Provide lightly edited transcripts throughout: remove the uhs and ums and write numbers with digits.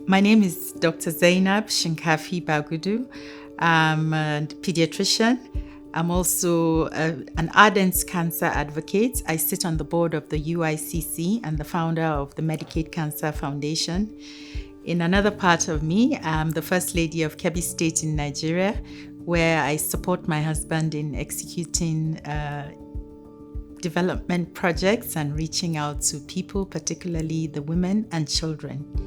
My name is Dr. Zainab Shinkafi Bagudu. I'm a pediatrician. I'm also an ardent cancer advocate. I sit on the board of the UICC and the founder of the Medicaid Cancer Foundation. In another part of me, I'm the First Lady of Kebbi State in Nigeria, where I support my husband in executing development projects and reaching out to people, particularly the women and children.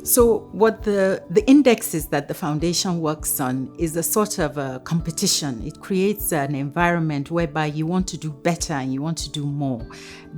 So what the indexes that the foundation works on is a sort of a competition. It creates an environment whereby you want to do better and you want to do more.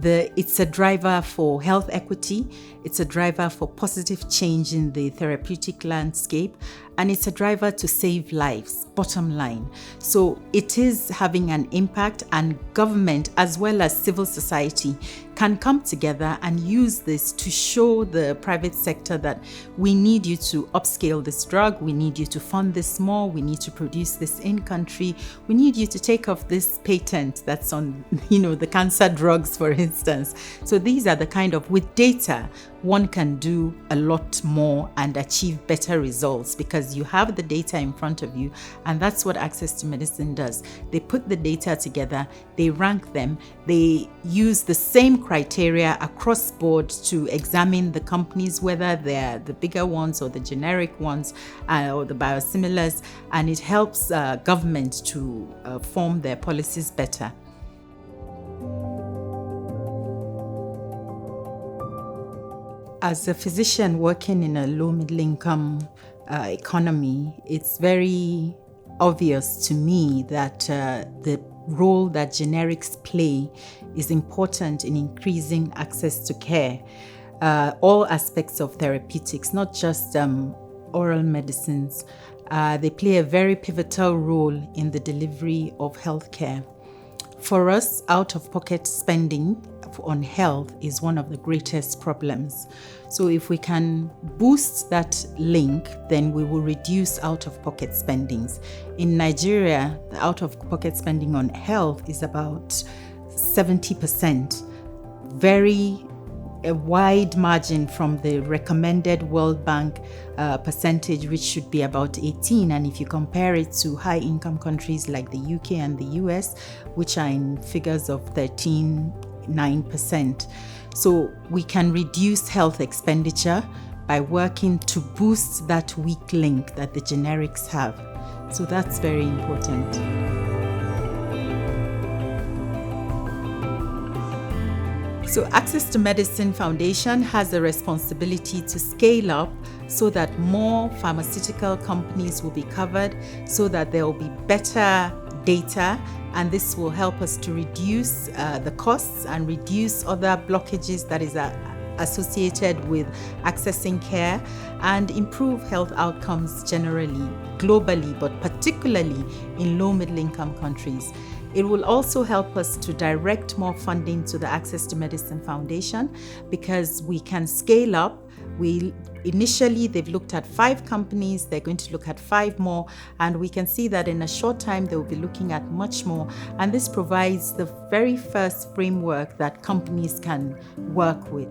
It's a driver for health equity. It's a driver for positive change in the therapeutic landscape. And it's a driver to save lives, bottom line. So it is having an impact, and government as well as civil society can come together and use this to show the private sector that we need you to upscale this drug, we need you to fund this more, we need to produce this in country, we need you to take off this patent that's on, the cancer drugs, for instance. So these are the kind of, with data, one can do a lot more and achieve better results because you have the data in front of you, and that's what Access to Medicine does. They put the data together, they rank them, they use the same criteria across board to examine the companies, whether they're the bigger ones or the generic ones or the biosimilars, and it helps government to form their policies better. As a physician working in a low-middle income economy, it's very obvious to me that the role that generics play is important in increasing access to care, all aspects of therapeutics, not just oral medicines. They play a very pivotal role in the delivery of healthcare. For us, out-of-pocket spending on health is one of the greatest problems. So if we can boost that link, then we will reduce out-of-pocket spendings. In Nigeria, the out-of-pocket spending on health is about 70%, a wide margin from the recommended World Bank percentage, which should be about 18. And if you compare it to high-income countries like the UK and the US, which are in figures of 9%. So we can reduce health expenditure by working to boost that weak link that the generics have. So that's very important. So Access to Medicine Foundation has a responsibility to scale up so that more pharmaceutical companies will be covered, so that there will be better data, and this will help us to reduce the costs and reduce other blockages that is associated with accessing care, and improve health outcomes generally, globally, but particularly in low-middle income countries. It will also help us to direct more funding to the Access to Medicine Foundation because we can scale up. Initially, they've looked at 5 companies, they're going to look at 5 more, and we can see that in a short time, they will be looking at much more. And this provides the very first framework that companies can work with.